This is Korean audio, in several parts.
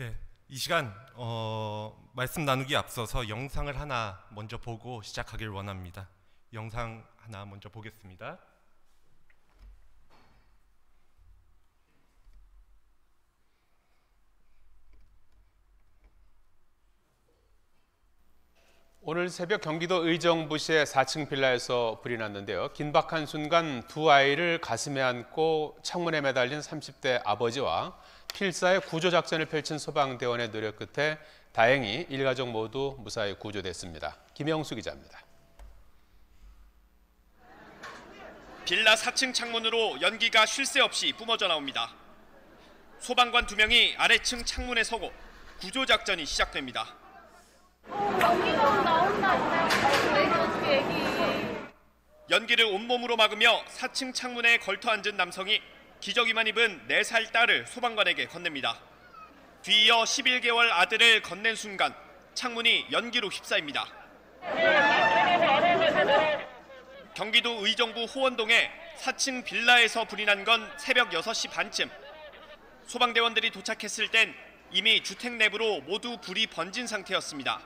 예, 이 시간 말씀 나누기 앞서서 영상을 하나 먼저 보고 시작하길 원합니다. 영상 하나 먼저 보겠습니다. 오늘 새벽 경기도 의정부시의 4층 빌라에서 불이 났는데요. 긴박한 순간 두 아이를 가슴에 안고 창문에 매달린 30대 아버지와 필사의 구조작전을 펼친 소방대원의 노력 끝에 다행히 일가족 모두 무사히 구조됐습니다. 김영수 기자입니다. 빌라 4층 창문으로 연기가 쉴 새 없이 뿜어져 나옵니다. 소방관 2명이 아래층 창문에 서고 구조작전이 시작됩니다. 연기를 온몸으로 막으며 4층 창문에 걸터 앉은 남성이 기저귀만 입은 4살 딸을 소방관에게 건넵니다. 뒤이어 11개월 아들을 건넨 순간 창문이 연기로 휩싸입니다. 경기도 의정부 호원동의 4층 빌라에서 불이 난 건 새벽 6시 반쯤. 소방대원들이 도착했을 땐 이미 주택 내부로 모두 불이 번진 상태였습니다.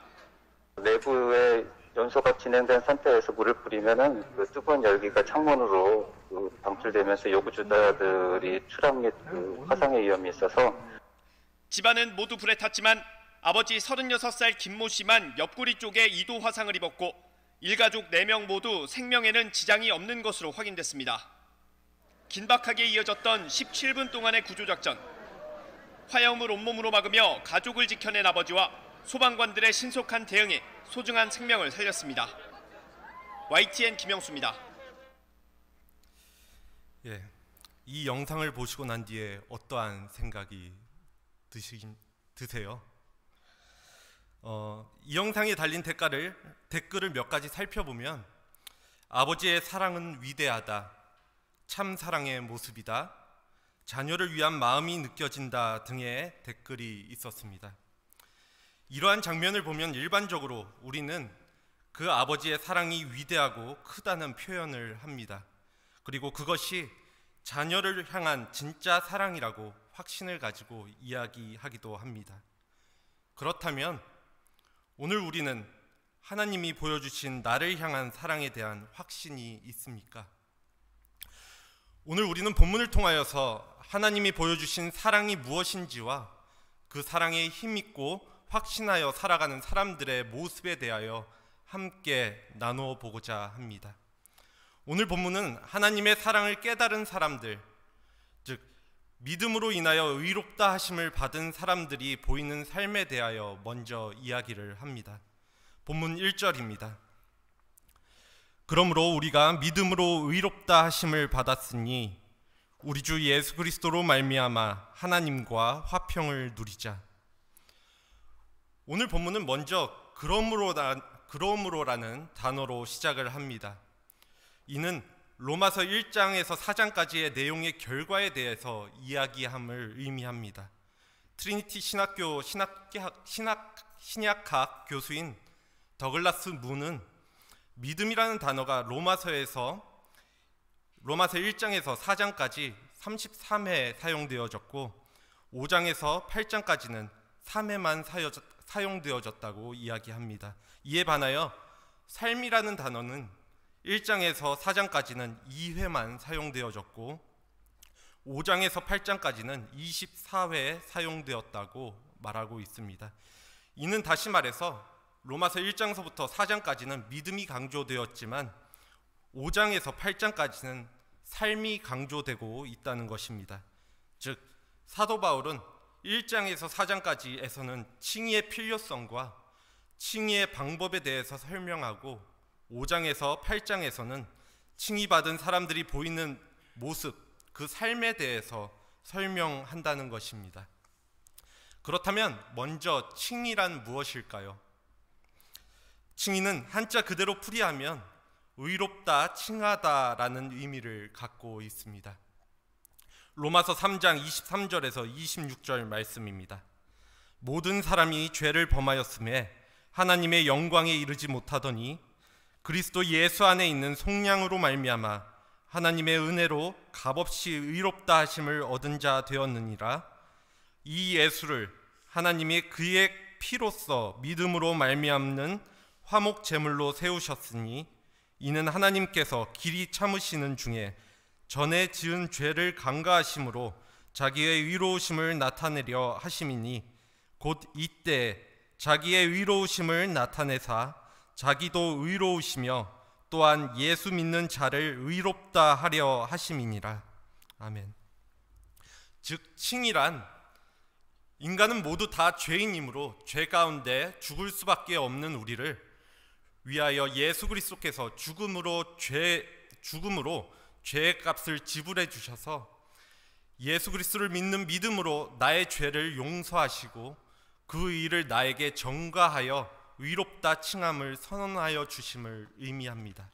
내부에 연소가 진행된 상태에서 물을 뿌리면은 그 뜨거운 열기가 창문으로 방출되면서 요구주자들이 추락 및 화상의 위험이 있어서 집안은 모두 불에 탔지만 아버지 36살 김모 씨만 옆구리 쪽에 2도 화상을 입었고 일가족 4명 모두 생명에는 지장이 없는 것으로 확인됐습니다. 긴박하게 이어졌던 17분 동안의 구조작전. 화염을 온몸으로 막으며 가족을 지켜낸 아버지와 소방관들의 신속한 대응에 소중한 생명을 살렸습니다. YTN 김영수입니다. 예, 이 영상을 보시고 난 뒤에 어떠한 생각이 드세요? 이 영상에 달린 댓글을 몇 가지 살펴보면 아버지의 사랑은 위대하다, 참 사랑의 모습이다, 자녀를 위한 마음이 느껴진다 등의 댓글이 있었습니다. 이러한 장면을 보면 일반적으로 우리는 그 아버지의 사랑이 위대하고 크다는 표현을 합니다. 그리고 그것이 자녀를 향한 진짜 사랑이라고 확신을 가지고 이야기하기도 합니다. 그렇다면 오늘 우리는 하나님이 보여주신 나를 향한 사랑에 대한 확신이 있습니까? 오늘 우리는 본문을 통하여서 하나님이 보여주신 사랑이 무엇인지와 그 사랑에 힘있고 확신하여 살아가는 사람들의 모습에 대하여 함께 나누어 보고자 합니다. 오늘 본문은 하나님의 사랑을 깨달은 사람들, 즉 믿음으로 인하여 의롭다 하심을 받은 사람들이 보이는 삶에 대하여 먼저 이야기를 합니다. 본문 1절입니다. 그러므로 우리가 믿음으로 의롭다 하심을 받았으니 우리 주 예수 그리스도로 말미암아 하나님과 화평을 누리자. 오늘 본문은 먼저 그러므로라는 단어로 시작을 합니다. 이는 로마서 1장에서 4장까지의 내용의 결과에 대해서 이야기함을 의미합니다. 트리니티 신학교 신약학 교수인 더글라스 문은 믿음이라는 단어가 로마서 1장에서 4장까지 33회 사용되어졌고 5장에서 8장까지는 3회만 사용되어졌다고 이야기합니다. 이에 반하여 삶이라는 단어는 1장에서 4장까지는 2회만 사용되어졌고 5장에서 8장까지는 24회 사용되었다고 말하고 있습니다. 이는 다시 말해서 로마서 1장서부터 4장까지는 믿음이 강조되었지만 5장에서 8장까지는 삶이 강조되고 있다는 것입니다. 즉 사도 바울은 1장에서 4장까지에서는 칭의의 필요성과 칭의의 방법에 대해서 설명하고 5장에서 8장에서는 칭의받은 사람들이 보이는 모습, 그 삶에 대해서 설명한다는 것입니다. 그렇다면 먼저 칭의란 무엇일까요? 칭의는 한자 그대로 풀이하면 의롭다, 칭하다라는 의미를 갖고 있습니다. 로마서 3장 23절에서 26절 말씀입니다. 모든 사람이 죄를 범하였음에 하나님의 영광에 이르지 못하더니 그리스도 예수 안에 있는 속량으로 말미암아 하나님의 은혜로 값없이 의롭다 하심을 얻은 자 되었느니라. 이 예수를 하나님이 그의 피로써 믿음으로 말미암는 화목 제물로 세우셨으니 이는 하나님께서 길이 참으시는 중에 전에 지은 죄를 간과하심으로 자기의 의로우심을 나타내려 하심이니 곧 이때 자기의 의로우심을 나타내사 자기도 의로우시며 또한 예수 믿는 자를 의롭다 하려 하심이니라. 아멘. 즉 칭이란 인간은 모두 다 죄인이므로 죄 가운데 죽을 수밖에 없는 우리를 위하여 예수 그리스도께서 죽음으로 죄의 값을 지불해 주셔서 예수 그리스도를 믿는 믿음으로 나의 죄를 용서하시고 그 일을 나에게 전가하여 의롭다 칭함을 선언하여 주심을 의미합니다.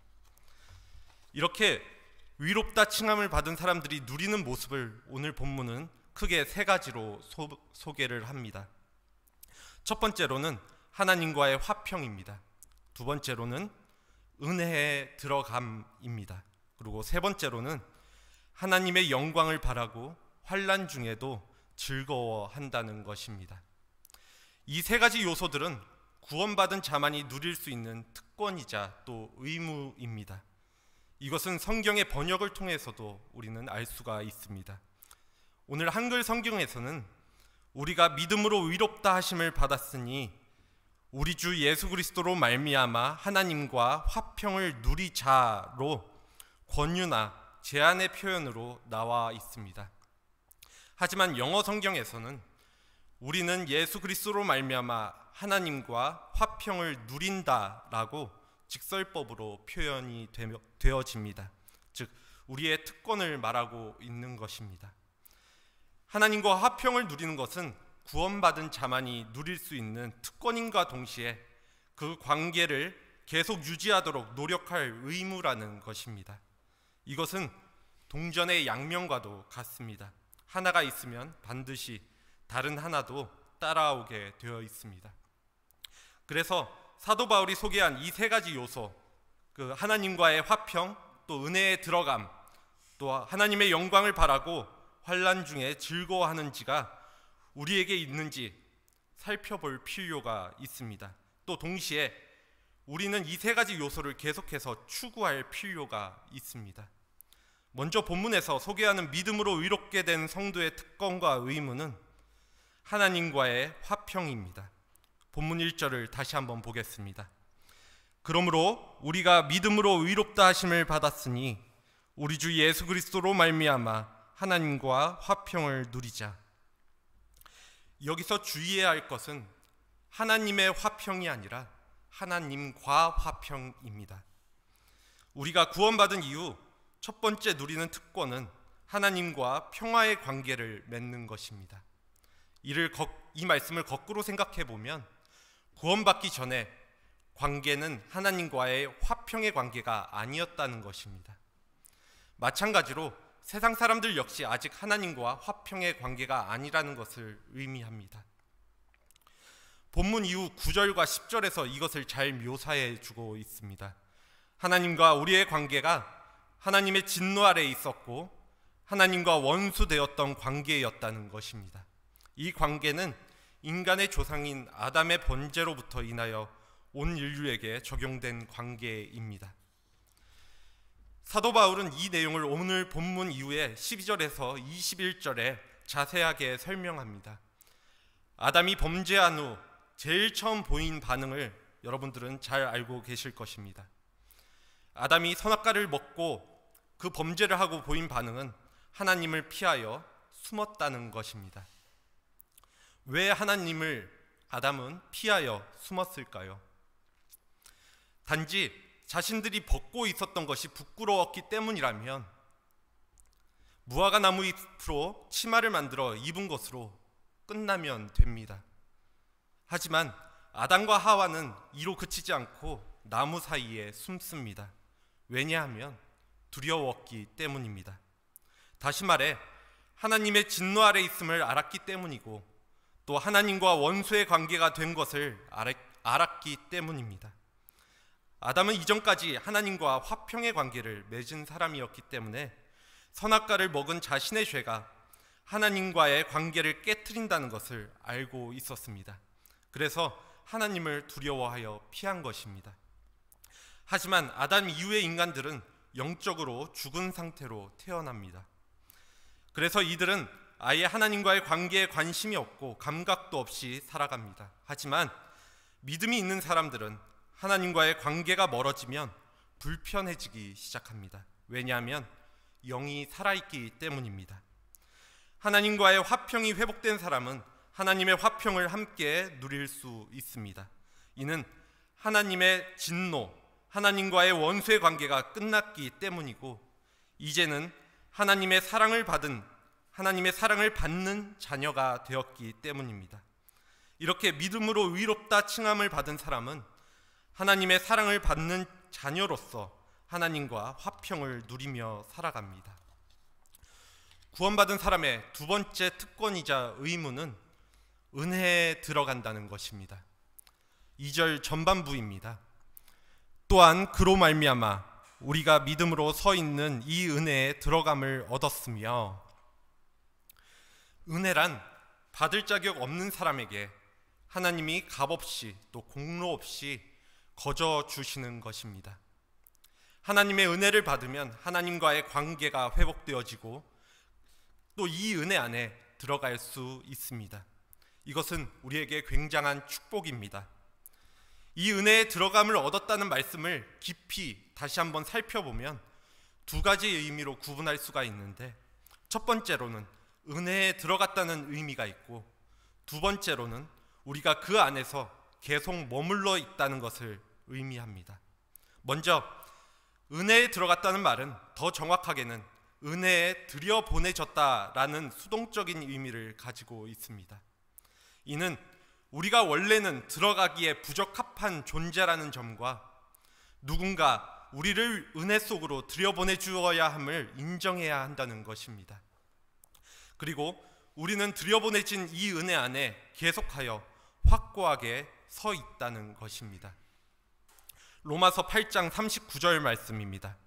이렇게 의롭다 칭함을 받은 사람들이 누리는 모습을 오늘 본문은 크게 세 가지로 소개를 합니다. 첫 번째로는 하나님과의 화평입니다. 두 번째로는 은혜에 들어감입니다. 그리고 세 번째로는 하나님의 영광을 바라고 환난 중에도 즐거워한다는 것입니다. 이 세 가지 요소들은 구원받은 자만이 누릴 수 있는 특권이자 또 의무입니다. 이것은 성경의 번역을 통해서도 우리는 알 수가 있습니다. 오늘 한글 성경에서는 우리가 믿음으로 의롭다 하심을 받았으니 우리 주 예수 그리스도로 말미암아 하나님과 화평을 누리자로 권유나 제안의 표현으로 나와 있습니다. 하지만 영어 성경에서는 우리는 예수 그리스도로 말미암아 하나님과 화평을 누린다라고 직설법으로 표현이 되어집니다. 즉 우리의 특권을 말하고 있는 것입니다. 하나님과 화평을 누리는 것은 구원받은 자만이 누릴 수 있는 특권인과 동시에 그 관계를 계속 유지하도록 노력할 의무라는 것입니다. 이것은 동전의 양면과도 같습니다. 하나가 있으면 반드시 다른 하나도 따라오게 되어 있습니다. 그래서 사도 바울이 소개한 이 세 가지 요소, 그 하나님과의 화평, 또 은혜에 들어감, 또 하나님의 영광을 바라고 환난 중에 즐거워하는지가 우리에게 있는지 살펴볼 필요가 있습니다. 또 동시에 우리는 이 세 가지 요소를 계속해서 추구할 필요가 있습니다. 먼저 본문에서 소개하는 믿음으로 의롭게 된 성도의 특권과 의무는 하나님과의 화평입니다. 본문 1절을 다시 한번 보겠습니다. 그러므로 우리가 믿음으로 의롭다 하심을 받았으니 우리 주 예수 그리스도로 말미암아 하나님과 화평을 누리자. 여기서 주의해야 할 것은 하나님의 화평이 아니라 하나님과 화평입니다. 우리가 구원받은 이후 첫 번째 누리는 특권은 하나님과 평화의 관계를 맺는 것입니다. 이 말씀을 거꾸로 생각해 보면 구원받기 전에 관계는 하나님과의 화평의 관계가 아니었다는 것입니다. 마찬가지로 세상 사람들 역시 아직 하나님과 화평의 관계가 아니라는 것을 의미합니다. 본문 이후 9절과 10절에서 이것을 잘 묘사해 주고 있습니다. 하나님과 우리의 관계가 하나님의 진노 아래에 있었고 하나님과 원수되었던 관계였다는 것입니다. 이 관계는 인간의 조상인 아담의 번제로부터 인하여 온 인류에게 적용된 관계입니다. 사도 바울은 이 내용을 오늘 본문 이후에 12절에서 21절에 자세하게 설명합니다. 아담이 범죄한 후 제일 처음 보인 반응을 여러분들은 잘 알고 계실 것입니다. 아담이 선악과를 먹고 그 범죄를 하고 보인 반응은 하나님을 피하여 숨었다는 것입니다. 왜 하나님을 아담은 피하여 숨었을까요? 단지 자신들이 벗고 있었던 것이 부끄러웠기 때문이라면 무화과 나무 잎으로 치마를 만들어 입은 것으로 끝나면 됩니다. 하지만 아담과 하와는 이로 그치지 않고 나무 사이에 숨습니다. 왜냐하면 두려웠기 때문입니다. 다시 말해 하나님의 진노 아래 있음을 알았기 때문이고 또 하나님과 원수의 관계가 된 것을 알았기 때문입니다. 아담은 이전까지 하나님과 화평의 관계를 맺은 사람이었기 때문에 선악과를 먹은 자신의 죄가 하나님과의 관계를 깨트린다는 것을 알고 있었습니다. 그래서 하나님을 두려워하여 피한 것입니다. 하지만 아담 이후의 인간들은 영적으로 죽은 상태로 태어납니다. 그래서 이들은 아예 하나님과의 관계에 관심이 없고 감각도 없이 살아갑니다. 하지만 믿음이 있는 사람들은 하나님과의 관계가 멀어지면 불편해지기 시작합니다. 왜냐하면 영이 살아있기 때문입니다. 하나님과의 화평이 회복된 사람은 하나님의 화평을 함께 누릴 수 있습니다. 이는 하나님의 진노, 하나님과의 원수의 관계가 끝났기 때문이고 이제는 하나님의 사랑을 받는 자녀가 되었기 때문입니다. 이렇게 믿음으로 의롭다 칭함을 받은 사람은 하나님의 사랑을 받는 자녀로서 하나님과 화평을 누리며 살아갑니다. 구원받은 사람의 두 번째 특권이자 의무는 은혜에 들어간다는 것입니다. 2절 전반부입니다. 또한 그로 말미암아 우리가 믿음으로 서 있는 이 은혜에 들어감을 얻었으며, 은혜란 받을 자격 없는 사람에게 하나님이 값없이 또 공로 없이 거저 주시는 것입니다. 하나님의 은혜를 받으면 하나님과의 관계가 회복되어지고 또 이 은혜 안에 들어갈 수 있습니다. 이것은 우리에게 굉장한 축복입니다. 이 은혜에 들어감을 얻었다는 말씀을 깊이 다시 한번 살펴보면 두 가지의 의미로 구분할 수가 있는데, 첫 번째로는 은혜에 들어갔다는 의미가 있고, 두 번째로는 우리가 그 안에서 계속 머물러 있다는 것을 의미합니다. 먼저 은혜에 들어갔다는 말은 더 정확하게는 은혜에 들여보내졌다라는 수동적인 의미를 가지고 있습니다. 이는 우리가 원래는 들어가기에 부적합한 존재라는 점과 누군가 우리를 은혜 속으로 들여보내 주어야 함을 인정해야 한다는 것입니다. 그리고 우리는 들여보내진 이 은혜 안에 계속하여 확고하게 서 있다는 것입니다. 로마서 8장 39절 말씀입니다.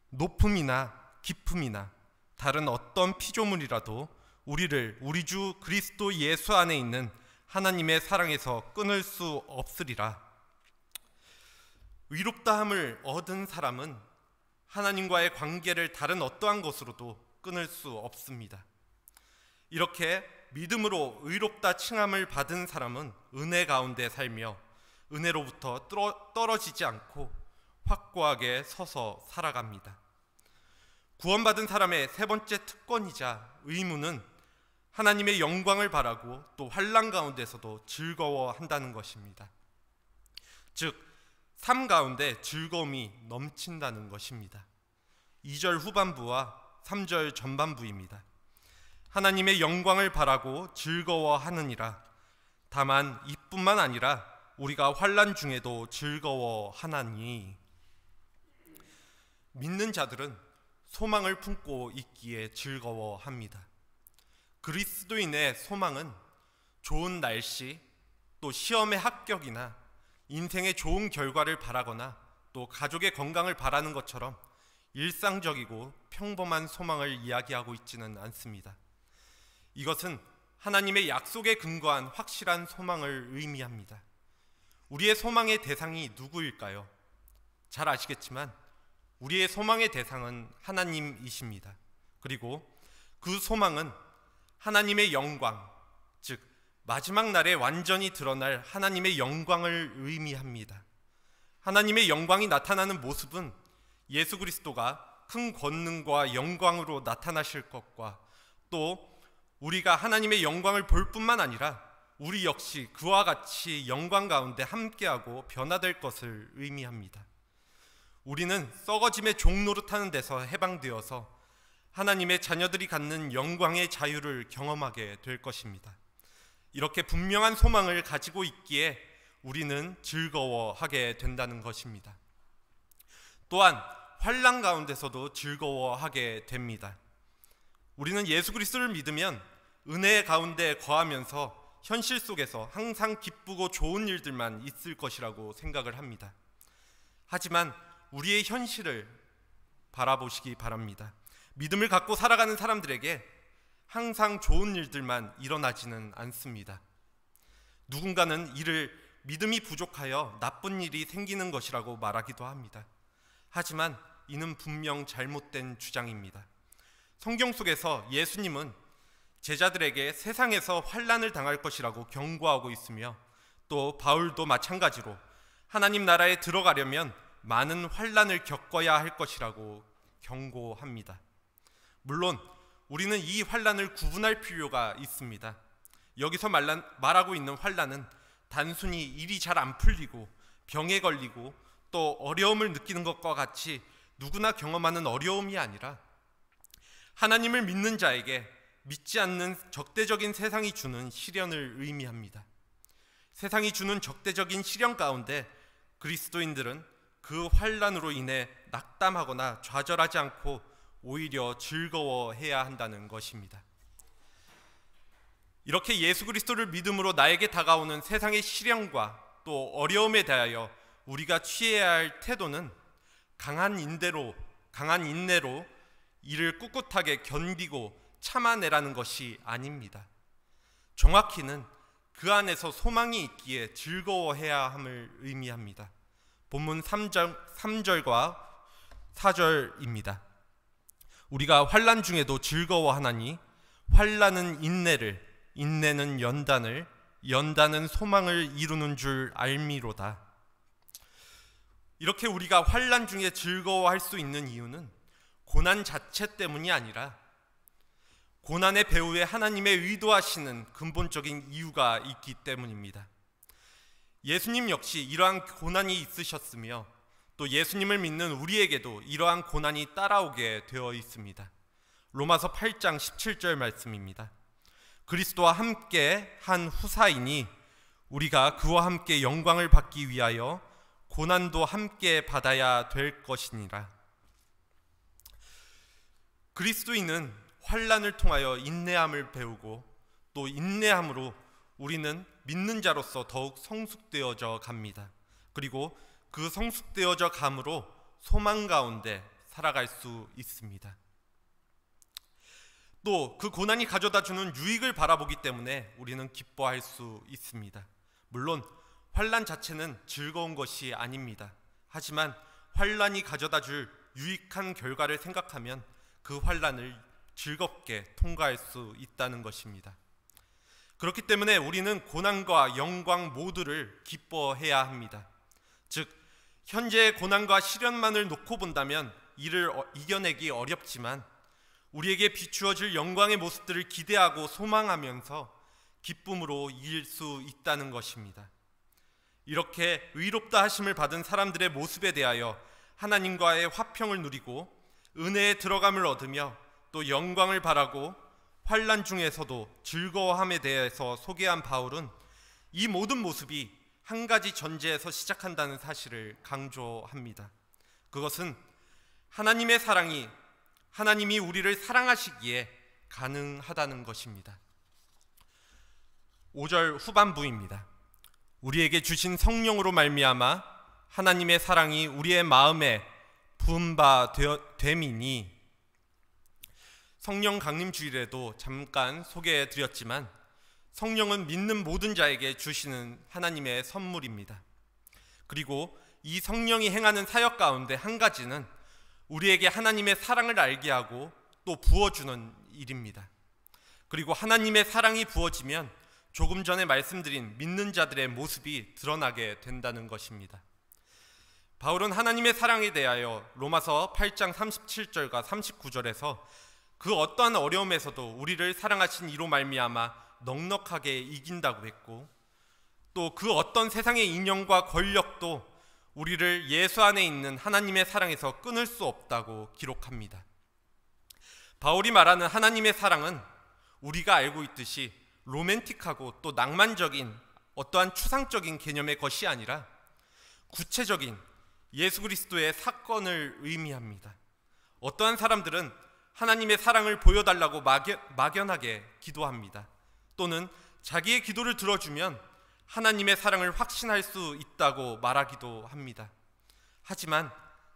높음이나 깊음이나 다른 어떤 피조물이라도 우리를 우리 주 그리스도 예수 안에 있는 하나님의 사랑에서 끊을 수 없으리라. 의롭다함을 얻은 사람은 하나님과의 관계를 다른 어떠한 것으로도 끊을 수 없습니다. 이렇게 믿음으로 의롭다 칭함을 받은 사람은 은혜 가운데 살며 은혜로부터 떨어지지 않고 확고하게 서서 살아갑니다. 구원받은 사람의 세 번째 특권이자 의무는 하나님의 영광을 바라고 또 환난 가운데서도 즐거워한다는 것입니다. 즉, 삶 가운데 즐거움이 넘친다는 것입니다. 2절 후반부와 3절 전반부입니다. 하나님의 영광을 바라고 즐거워하느니라. 다만 이뿐만 아니라 우리가 환난 중에도 즐거워하나니. 믿는 자들은 소망을 품고 있기에 즐거워합니다. 그리스도인의 소망은 좋은 날씨, 또 시험의 합격이나 인생의 좋은 결과를 바라거나 또 가족의 건강을 바라는 것처럼 일상적이고 평범한 소망을 이야기하고 있지는 않습니다. 이것은 하나님의 약속에 근거한 확실한 소망을 의미합니다. 우리의 소망의 대상이 누구일까요? 잘 아시겠지만 우리의 소망의 대상은 하나님이십니다. 그리고 그 소망은 하나님의 영광, 즉 마지막 날에 완전히 드러날 하나님의 영광을 의미합니다. 하나님의 영광이 나타나는 모습은 예수 그리스도가 큰 권능과 영광으로 나타나실 것과 또 우리가 하나님의 영광을 볼 뿐만 아니라 우리 역시 그와 같이 영광 가운데 함께하고 변화될 것을 의미합니다. 우리는 썩어짐의 종노릇하는 데서 해방되어서 하나님의 자녀들이 갖는 영광의 자유를 경험하게 될 것입니다. 이렇게 분명한 소망을 가지고 있기에 우리는 즐거워하게 된다는 것입니다. 또한 환난 가운데서도 즐거워하게 됩니다. 우리는 예수 그리스도를 믿으면 은혜 가운데 거하면서 현실 속에서 항상 기쁘고 좋은 일들만 있을 것이라고 생각을 합니다. 하지만 우리의 현실을 바라보시기 바랍니다. 믿음을 갖고 살아가는 사람들에게 항상 좋은 일들만 일어나지는 않습니다. 누군가는 이를 믿음이 부족하여 나쁜 일이 생기는 것이라고 말하기도 합니다. 하지만 이는 분명 잘못된 주장입니다. 성경 속에서 예수님은 제자들에게 세상에서 환난을 당할 것이라고 경고하고 있으며, 또 바울도 마찬가지로 하나님 나라에 들어가려면 많은 환난을 겪어야 할 것이라고 경고합니다. 물론 우리는 이 환난을 구분할 필요가 있습니다. 여기서 말하고 있는 환난은 단순히 일이 잘 안 풀리고 병에 걸리고 또 어려움을 느끼는 것과 같이 누구나 경험하는 어려움이 아니라 하나님을 믿는 자에게 믿지 않는 적대적인 세상이 주는 시련을 의미합니다. 세상이 주는 적대적인 시련 가운데 그리스도인들은 그 환난으로 인해 낙담하거나 좌절하지 않고 오히려 즐거워해야 한다는 것입니다. 이렇게 예수 그리스도를 믿음으로 나에게 다가오는 세상의 시련과 또 어려움에 대하여 우리가 취해야 할 태도는 강한 인내로 이를 꿋꿋하게 견디고 참아내라는 것이 아닙니다. 정확히는 그 안에서 소망이 있기에 즐거워해야 함을 의미합니다. 본문 3절과 4절입니다. 우리가 환난 중에도 즐거워하나니 환난은 인내를, 인내는 연단을, 연단은 소망을 이루는 줄 알미로다. 이렇게 우리가 환난 중에 즐거워할 수 있는 이유는 고난 자체 때문이 아니라 고난의 배후에 하나님의 의도하시는 근본적인 이유가 있기 때문입니다. 예수님 역시 이러한 고난이 있으셨으며 또 예수님을 믿는 우리에게도 이러한 고난이 따라오게 되어 있습니다. 로마서 8장 17절 말씀입니다. 그리스도와 함께 한 후사이니 우리가 그와 함께 영광을 받기 위하여 고난도 함께 받아야 될 것이니라. 그리스도인은 환난을 통하여 인내함을 배우고 또 인내함으로 우리는 믿는 자로서 더욱 성숙되어져 갑니다. 그리고 그 성숙되어져 감으로 소망 가운데 살아갈 수 있습니다. 또 그 고난이 가져다 주는 유익을 바라보기 때문에 우리는 기뻐할 수 있습니다. 물론 환난 자체는 즐거운 것이 아닙니다. 하지만 환난이 가져다 줄 유익한 결과를 생각하면 그 환난을 즐겁게 통과할 수 있다는 것입니다. 그렇기 때문에 우리는 고난과 영광 모두를 기뻐해야 합니다. 즉 현재의 고난과 시련만을 놓고 본다면 이를 이겨내기 어렵지만 우리에게 비추어질 영광의 모습들을 기대하고 소망하면서 기쁨으로 이길 수 있다는 것입니다. 이렇게 의롭다 하심을 받은 사람들의 모습에 대하여 하나님과의 화평을 누리고 은혜에 들어감을 얻으며 또 영광을 바라고 환난 중에서도 즐거워함에 대해서 소개한 바울은 이 모든 모습이 한 가지 전제에서 시작한다는 사실을 강조합니다. 그것은 하나님의 사랑이 하나님이 우리를 사랑하시기에 가능하다는 것입니다. 5절 후반부입니다. 우리에게 주신 성령으로 말미암아 하나님의 사랑이 우리의 마음에 부은 바 됨이니, 성령 강림 주일에도 잠깐 소개해 드렸지만 성령은 믿는 모든 자에게 주시는 하나님의 선물입니다. 그리고 이 성령이 행하는 사역 가운데 한 가지는 우리에게 하나님의 사랑을 알게 하고 또 부어주는 일입니다. 그리고 하나님의 사랑이 부어지면 조금 전에 말씀드린 믿는 자들의 모습이 드러나게 된다는 것입니다. 바울은 하나님의 사랑에 대하여 로마서 8장 37절과 39절에서 그 어떠한 어려움에서도 우리를 사랑하신 이로 말미암아 넉넉하게 이긴다고 했고, 또 그 어떤 세상의 인연과 권력도 우리를 예수 안에 있는 하나님의 사랑에서 끊을 수 없다고 기록합니다. 바울이 말하는 하나님의 사랑은 우리가 알고 있듯이 로맨틱하고 또 낭만적인 어떠한 추상적인 개념의 것이 아니라 구체적인 예수 그리스도의 사건을 의미합니다. 어떠한 사람들은 하나님의 사랑을 보여달라고 막연하게 기도합니다. 또는 자기의 기도를 들어주면 하나님의 사랑을 확신할 수 있다고 말하기도 합니다. 하지만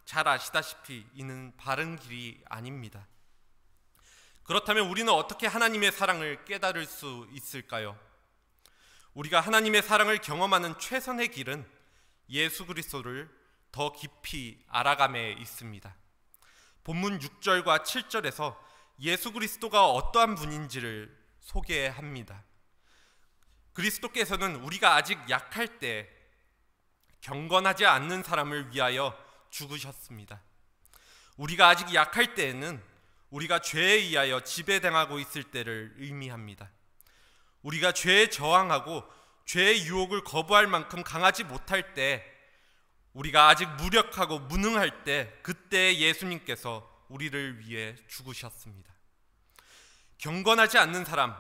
잘 아시다시피 이는 바른 길이 아닙니다. 그렇다면 우리는 어떻게 하나님의 사랑을 깨달을 수 있을까요? 우리가 하나님의 사랑을 경험하는 최선의 길은 예수 그리스도를 더 깊이 알아감에 있습니다. 본문 6절과 7절에서 예수 그리스도가 어떠한 분인지를 소개합니다. 그리스도께서는 우리가 아직 약할 때 경건하지 않는 사람을 위하여 죽으셨습니다. 우리가 아직 약할 때에는 우리가 죄에 의하여 지배당하고 있을 때를 의미합니다. 우리가 죄에 저항하고 죄의 유혹을 거부할 만큼 강하지 못할 때, 우리가 아직 무력하고 무능할 때, 그때 예수님께서 우리를 위해 죽으셨습니다. 경건하지 않는 사람,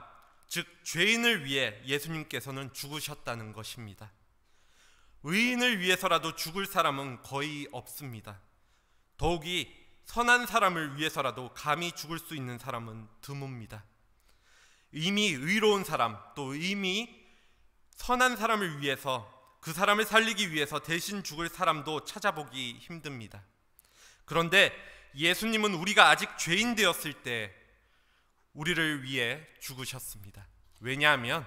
즉 죄인을 위해 예수님께서는 죽으셨다는 것입니다. 의인을 위해서라도 죽을 사람은 거의 없습니다. 더욱이 선한 사람을 위해서라도 감히 죽을 수 있는 사람은 드뭅니다. 이미 의로운 사람, 또 이미 선한 사람을 위해서, 그 사람을 살리기 위해서 대신 죽을 사람도 찾아보기 힘듭니다. 그런데 예수님은 우리가 아직 죄인 되었을 때 우리를 위해 죽으셨습니다. 왜냐하면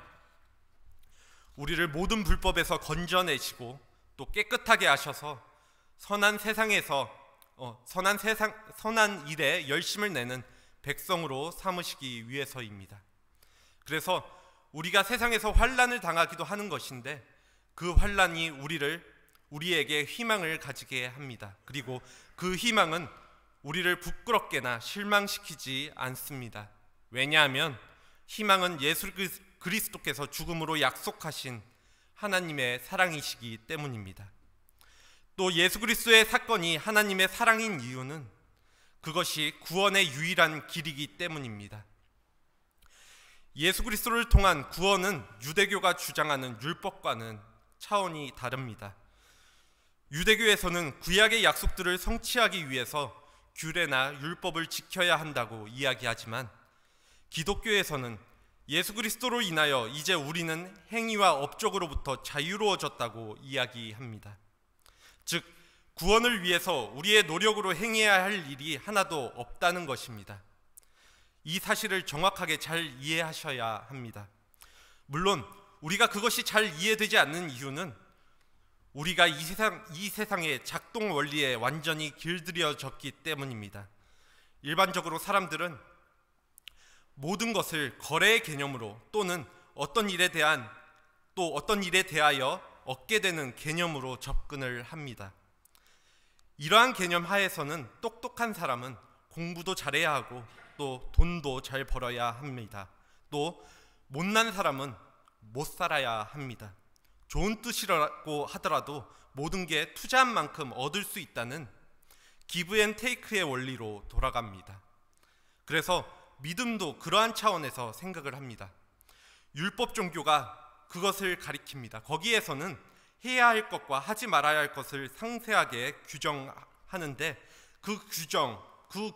우리를 모든 불법에서 건져내시고 또 깨끗하게 하셔서 선한 일에 열심을 내는 백성으로 삼으시기 위해서입니다. 그래서 우리가 세상에서 환난을 당하기도 하는 것인데, 그 환난이 우리에게 희망을 가지게 합니다. 그리고 그 희망은 우리를 부끄럽게나 실망시키지 않습니다. 왜냐하면 희망은 예수 그리스도께서 죽음으로 약속하신 하나님의 사랑이시기 때문입니다. 또 예수 그리스도의 사건이 하나님의 사랑인 이유는 그것이 구원의 유일한 길이기 때문입니다. 예수 그리스도를 통한 구원은 유대교가 주장하는 율법과는 차원이 다릅니다. 유대교에서는 구약의 약속들을 성취하기 위해서 규례나 율법을 지켜야 한다고 이야기하지만, 기독교에서는 예수 그리스도로 인하여 이제 우리는 행위와 업적으로부터 자유로워졌다고 이야기합니다. 즉, 구원을 위해서 우리의 노력으로 행해야 할 일이 하나도 없다는 것입니다. 이 사실을 정확하게 잘 이해하셔야 합니다. 물론 우리가 그것이 잘 이해되지 않는 이유는 우리가 이 세상의 작동 원리에 완전히 길들여졌기 때문입니다. 일반적으로 사람들은 모든 것을 거래의 개념으로 또는 어떤 일에 대하여 얻게 되는 개념으로 접근을 합니다. 이러한 개념 하에서는 똑똑한 사람은 공부도 잘해야 하고 또 돈도 잘 벌어야 합니다. 또 못난 사람은 못 살아야 합니다. 좋은 뜻이라고 하더라도 모든 게 투자한 만큼 얻을 수 있다는 기브 앤 테이크의 원리로 돌아갑니다. 그래서 믿음도 그러한 차원에서 생각을 합니다. 율법 종교가 그것을 가리킵니다. 거기에서는 해야 할 것과 하지 말아야 할 것을 상세하게 규정하는데, 그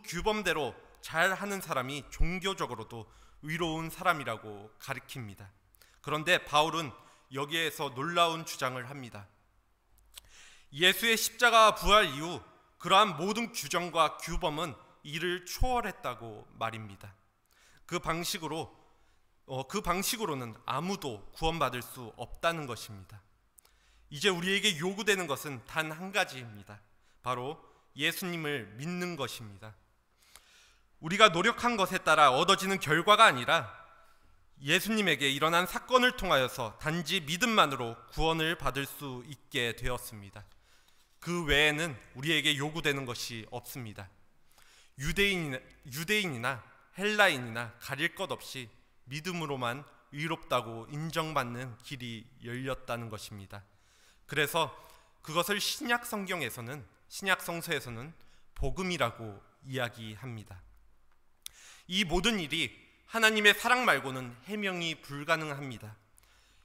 규범대로 잘 하는 사람이 종교적으로도 의로운 사람이라고 가리킵니다. 그런데 바울은 여기에서 놀라운 주장을 합니다. 예수의 십자가 부활 이후 그러한 모든 규정과 규범은 이를 초월했다고 말입니다. 그 방식으로는 아무도 구원받을 수 없다는 것입니다. 이제 우리에게 요구되는 것은 단 한 가지입니다. 바로 예수님을 믿는 것입니다. 우리가 노력한 것에 따라 얻어지는 결과가 아니라 예수님에게 일어난 사건을 통하여서 단지 믿음만으로 구원을 받을 수 있게 되었습니다. 그 외에는 우리에게 요구되는 것이 없습니다. 유대인이나 헬라인이나 가릴 것 없이 믿음으로만 의롭다고 인정받는 길이 열렸다는 것입니다. 그래서 그것을 신약 성서에서는 복음이라고 이야기합니다. 이 모든 일이 하나님의 사랑 말고는 해명이 불가능합니다.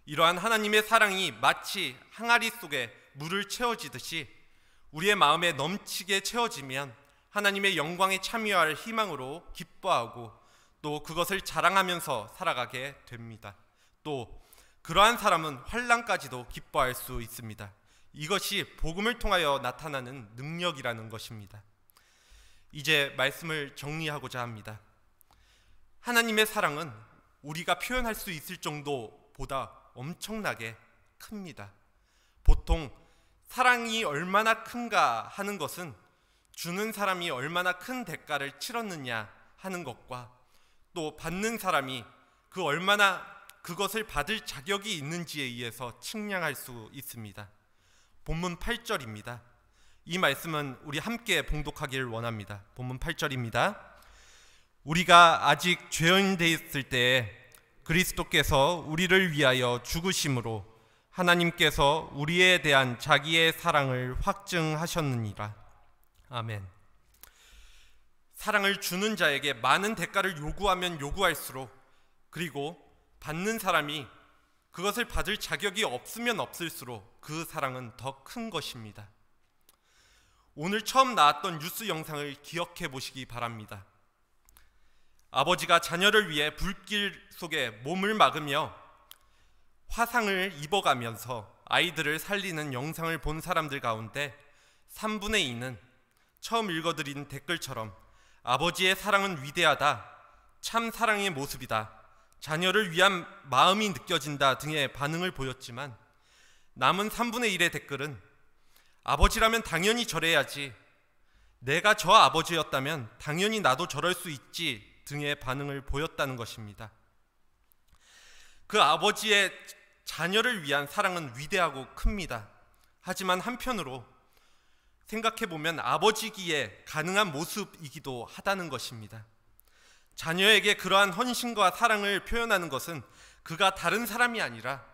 이러한 하나님의 사랑이 마치 항아리 속에 물을 채워지듯이 우리의 마음에 넘치게 채워지면 하나님의 영광에 참여할 희망으로 기뻐하고 또 그것을 자랑하면서 살아가게 됩니다. 또 그러한 사람은 환난까지도 기뻐할 수 있습니다. 이것이 복음을 통하여 나타나는 능력이라는 것입니다. 이제 말씀을 정리하고자 합니다. 하나님의 사랑은 우리가 표현할 수 있을 정도보다 엄청나게 큽니다. 보통 사랑이 얼마나 큰가 하는 것은 주는 사람이 얼마나 큰 대가를 치렀느냐 하는 것과 또 받는 사람이 얼마나 그것을 받을 자격이 있는지에 의해서 측량할 수 있습니다. 본문 8절입니다. 이 말씀은 우리 함께 봉독하기를 원합니다. 본문 8절입니다. 우리가 아직 죄인 되었을 때에 그리스도께서 우리를 위하여 죽으심으로 하나님께서 우리에 대한 자기의 사랑을 확증하셨느니라. 아멘. 사랑을 주는 자에게 많은 대가를 요구하면 요구할수록, 그리고 받는 사람이 그것을 받을 자격이 없으면 없을수록 그 사랑은 더 큰 것입니다. 오늘 처음 나왔던 뉴스 영상을 기억해 보시기 바랍니다. 아버지가 자녀를 위해 불길 속에 몸을 막으며 화상을 입어가면서 아이들을 살리는 영상을 본 사람들 가운데 3분의 2는 처음 읽어드린 댓글처럼 아버지의 사랑은 위대하다, 참 사랑의 모습이다, 자녀를 위한 마음이 느껴진다 등의 반응을 보였지만, 남은 3분의 1의 댓글은 아버지라면 당연히 저래야지, 내가 저 아버지였다면 당연히 나도 저럴 수 있지 등의 반응을 보였다는 것입니다. 그 아버지의 자녀를 위한 사랑은 위대하고 큽니다. 하지만 한편으로 생각해보면 아버지기에 가능한 모습이기도 하다는 것입니다. 자녀에게 그러한 헌신과 사랑을 표현하는 것은 그가 다른 사람이 아니라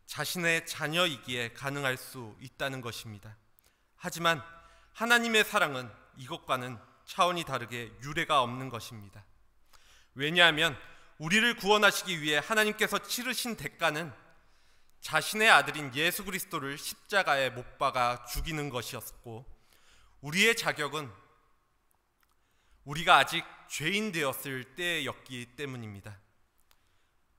자신의 자녀이기에 가능할 수 있다는 것입니다. 하지만 하나님의 사랑은 이것과는 차원이 다르게 유례가 없는 것입니다. 왜냐하면 우리를 구원하시기 위해 하나님께서 치르신 대가는 자신의 아들인 예수 그리스도를 십자가에 못 박아 죽이는 것이었고, 우리의 자격은 우리가 아직 죄인 되었을 때였기 때문입니다.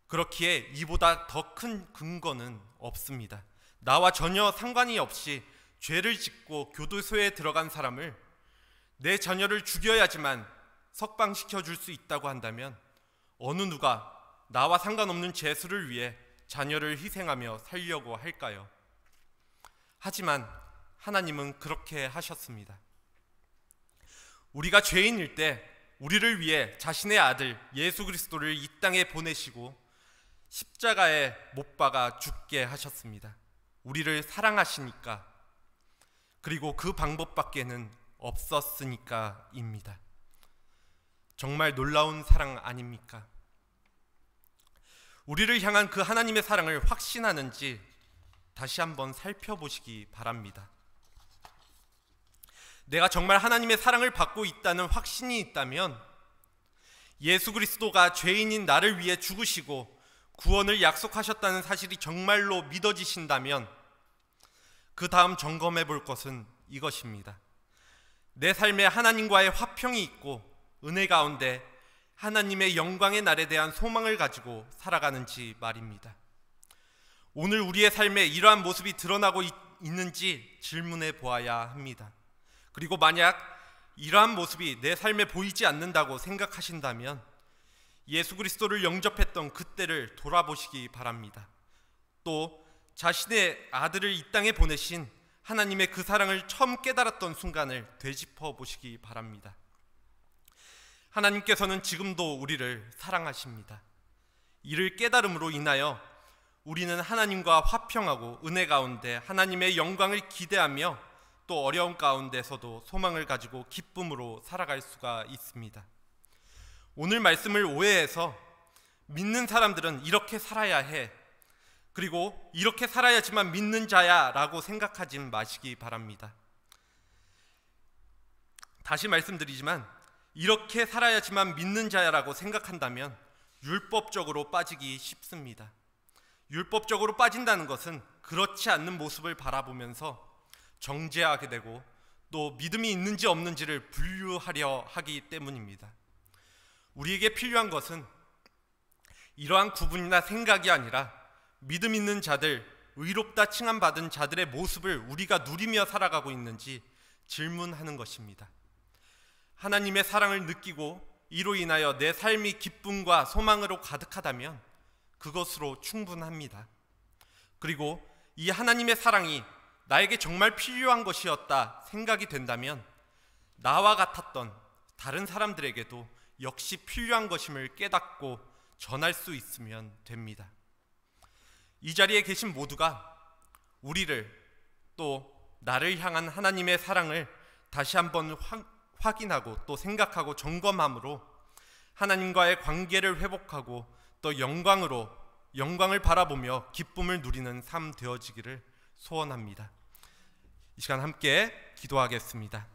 그렇기에 이보다 더 큰 근거는 없습니다. 나와 전혀 상관이 없이 죄를 짓고 교도소에 들어간 사람을 내 자녀를 죽여야지만 석방시켜 줄 수 있다고 한다면 어느 누가 나와 상관없는 죄수를 위해 자녀를 희생하며 살려고 할까요? 하지만 하나님은 그렇게 하셨습니다. 우리가 죄인일 때 우리를 위해 자신의 아들 예수 그리스도를 이 땅에 보내시고 십자가에 못 박아 죽게 하셨습니다. 우리를 사랑하시니까, 그리고 그 방법밖에는 없었으니까입니다. 정말 놀라운 사랑 아닙니까? 우리를 향한 그 하나님의 사랑을 확신하는지 다시 한번 살펴보시기 바랍니다. 내가 정말 하나님의 사랑을 받고 있다는 확신이 있다면, 예수 그리스도가 죄인인 나를 위해 죽으시고 구원을 약속하셨다는 사실이 정말로 믿어지신다면, 그 다음 점검해 볼 것은 이것입니다. 내 삶에 하나님과의 화평이 있고 은혜 가운데 하나님의 영광의 날에 대한 소망을 가지고 살아가는지 말입니다. 오늘 우리의 삶에 이러한 모습이 드러나고 있는지 질문해 보아야 합니다. 그리고 만약 이러한 모습이 내 삶에 보이지 않는다고 생각하신다면 예수 그리스도를 영접했던 그때를 돌아보시기 바랍니다. 또 자신의 아들을 이 땅에 보내신 하나님의 그 사랑을 처음 깨달았던 순간을 되짚어 보시기 바랍니다. 하나님께서는 지금도 우리를 사랑하십니다. 이를 깨달음으로 인하여 우리는 하나님과 화평하고 은혜 가운데 하나님의 영광을 기대하며 또 어려운 가운데서도 소망을 가지고 기쁨으로 살아갈 수가 있습니다. 오늘 말씀을 오해해서 믿는 사람들은 이렇게 살아야 해, 그리고 이렇게 살아야지만 믿는 자야 라고 생각하지 마시기 바랍니다. 다시 말씀드리지만 이렇게 살아야지만 믿는 자야라고 생각한다면 율법적으로 빠지기 쉽습니다. 율법적으로 빠진다는 것은 그렇지 않는 모습을 바라보면서 정죄하게 되고 또 믿음이 있는지 없는지를 분류하려 하기 때문입니다. 우리에게 필요한 것은 이러한 구분이나 생각이 아니라 믿음 있는 자들, 의롭다 칭함받은 자들의 모습을 우리가 누리며 살아가고 있는지 질문하는 것입니다. 하나님의 사랑을 느끼고 이로 인하여 내 삶이 기쁨과 소망으로 가득하다면 그것으로 충분합니다. 그리고 이 하나님의 사랑이 나에게 정말 필요한 것이었다 생각이 된다면 나와 같았던 다른 사람들에게도 역시 필요한 것임을 깨닫고 전할 수 있으면 됩니다. 이 자리에 계신 모두가 우리를 또 나를 향한 하나님의 사랑을 다시 한번 확인하고 또 생각하고 점검함으로 하나님과의 관계를 회복하고 또 영광을 바라보며 기쁨을 누리는 삶 되어지기를 소원합니다. 이 시간 함께 기도하겠습니다.